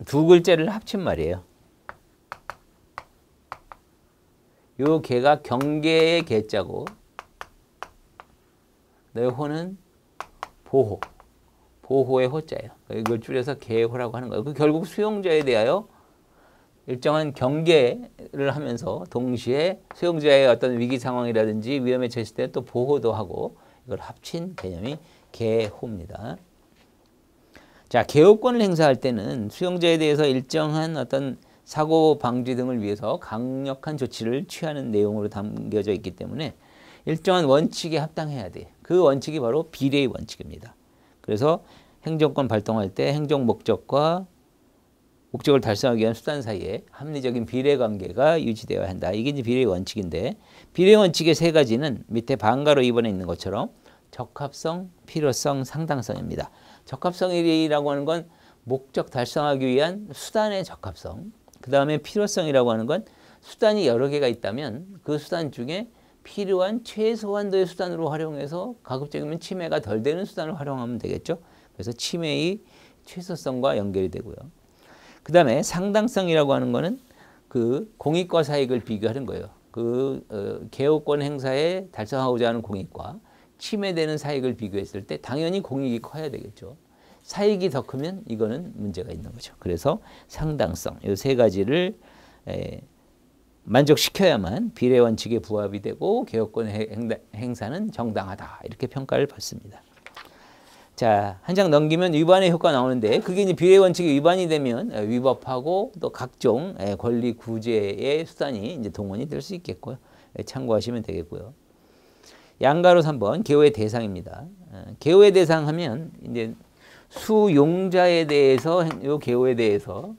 두 글자를 합친 말이에요. 요 개가 경계의 개자고 내 호는 보호, 보호의 호자예요. 이걸 줄여서 개호라고 하는 거예요. 결국 수용자에 대하여 일정한 경계를 하면서 동시에 수용자의 어떤 위기 상황이라든지 위험에 처했을 때 또 보호도 하고 이걸 합친 개념이 개호입니다. 자, 개호권을 행사할 때는 수용자에 대해서 일정한 어떤 사고 방지 등을 위해서 강력한 조치를 취하는 내용으로 담겨져 있기 때문에 일정한 원칙에 합당해야 돼. 그 원칙이 바로 비례의 원칙입니다. 그래서 행정권 발동할 때 행정 목적과 목적을 달성하기 위한 수단 사이에 합리적인 비례 관계가 유지되어야 한다. 이게 이제 비례의 원칙인데 비례 원칙의 세 가지는 밑에 반가로 2번에 있는 것처럼 적합성, 필요성, 상당성입니다. 적합성이라고 하는 건 목적 달성하기 위한 수단의 적합성. 그 다음에 필요성이라고 하는 건 수단이 여러 개가 있다면 그 수단 중에 필요한 최소한도의 수단으로 활용해서 가급적이면 침해가 덜 되는 수단을 활용하면 되겠죠. 그래서 침해의 최소성과 연결이 되고요. 그 다음에 상당성이라고 하는 거는 그 공익과 사익을 비교하는 거예요. 그 개호권 행사에 달성하고자 하는 공익과 침해되는 사익을 비교했을 때 당연히 공익이 커야 되겠죠. 사익이 더 크면 이거는 문제가 있는 거죠. 그래서 상당성, 이 세 가지를 만족시켜야만 비례 원칙에 부합이 되고 개호권 행사는 정당하다. 이렇게 평가를 받습니다. 자, 한 장 넘기면 위반의 효과가 나오는데 그게 이제 비례 원칙이 위반이 되면 위법하고 또 각종 권리 구제의 수단이 이제 동원이 될 수 있겠고요. 참고하시면 되겠고요. 양가로 3번 개호의 대상입니다. 개호의 대상 하면 이제 수용자에 대해서 요 개호에 대해서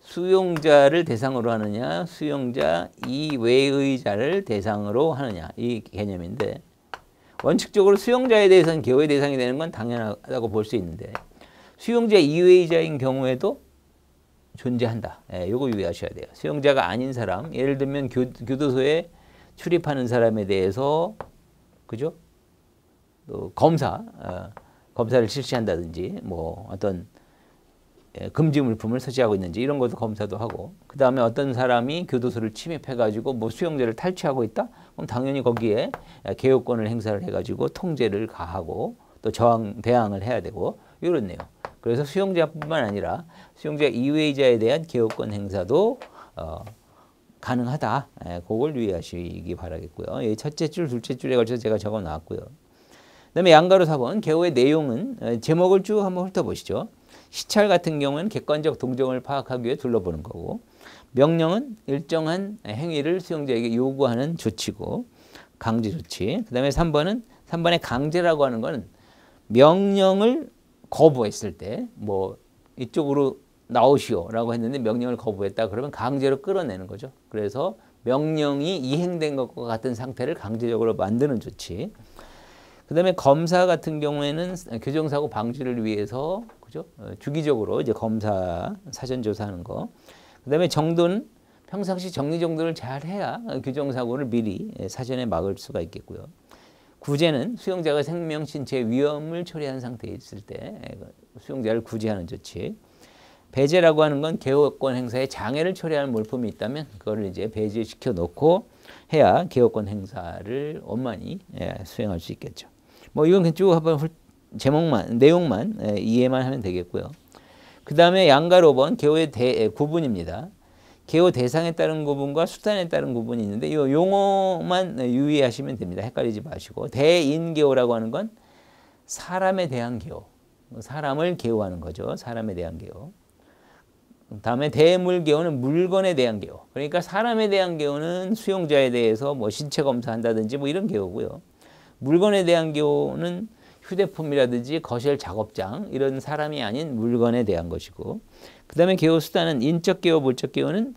수용자를 대상으로 하느냐 수용자 이외의 자를 대상으로 하느냐 이 개념인데 원칙적으로 수용자에 대해서는 개호의 대상이 되는 건 당연하다고 볼 수 있는데 수용자 이외의 자인 경우에도 존재한다. 요거 유의하셔야 돼요. 수용자가 아닌 사람 예를 들면 교도소에 출입하는 사람에 대해서 그죠? 또 검사를 실시한다든지 뭐 어떤 금지 물품을 소지하고 있는지 이런 것도 검사도 하고 그 다음에 어떤 사람이 교도소를 침입해가지고 뭐 수용자를 탈취하고 있다? 그럼 당연히 거기에 개호권을 행사를 해가지고 통제를 가하고 또 대항을 해야 되고 이런 내용. 그래서 수용자뿐만 아니라 수용자 이외의자에 대한 개호권 행사도 가능하다. 그걸 유의하시기 바라겠고요. 첫째 줄, 둘째 줄에 걸쳐서 제가 적어 놨고요. 그다음에 양가로 4번 개호의 내용은 제목을 쭉 한번 훑어보시죠. 시찰 같은 경우는 객관적 동정을 파악하기 위해 둘러보는 거고 명령은 일정한 행위를 수용자에게 요구하는 조치고 강제 조치. 그 다음에 3번의 강제라고 하는 거는 명령을 거부했을 때 뭐 이쪽으로 나오시오라고 했는데 명령을 거부했다 그러면 강제로 끌어내는 거죠. 그래서 명령이 이행된 것과 같은 상태를 강제적으로 만드는 조치. 그 다음에 검사 같은 경우에는 교정사고 방지를 위해서 그죠? 주기적으로 이제 검사 사전 조사하는 거. 그 다음에 정도는 평상시 정리 정돈을 잘 해야 교정사고를 미리 사전에 막을 수가 있겠고요. 구제는 수용자가 생명, 신체 위험을 초래한 상태에 있을 때 수용자를 구제하는 조치. 배제라고 하는 건 개호권 행사에 장애를 초래하는 물품이 있다면 그거를 이제 배제시켜 놓고 해야 개호권 행사를 원만히 수행할 수 있겠죠. 뭐 이건 쭉 한번 내용만 이해만 하면 되겠고요. 그 다음에 양가로 5번 개호의 구분입니다. 개호 대상에 따른 구분과 수단에 따른 구분이 있는데 이 용어만 유의하시면 됩니다. 헷갈리지 마시고 대인개호라고 하는 건 사람에 대한 개호, 사람을 개호하는 거죠. 사람에 대한 개호. 다음에 대물개호는 물건에 대한 개호. 그러니까 사람에 대한 개호는 수용자에 대해서 뭐 신체 검사한다든지 뭐 이런 개호고요. 물건에 대한 개호는 휴대폰이라든지 거실 작업장 이런 사람이 아닌 물건에 대한 것이고 그 다음에 개호 수단은 인적 개호, 물적 개호는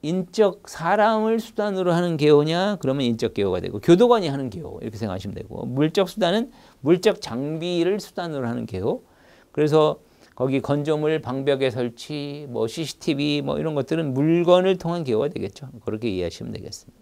인적 사람을 수단으로 하는 개호냐 그러면 인적 개호가 되고 교도관이 하는 개호 이렇게 생각하시면 되고 물적 수단은 물적 장비를 수단으로 하는 개호. 그래서 거기 건조물 방벽에 설치 뭐 CCTV 뭐 이런 것들은 물건을 통한 개호가 되겠죠. 그렇게 이해하시면 되겠습니다.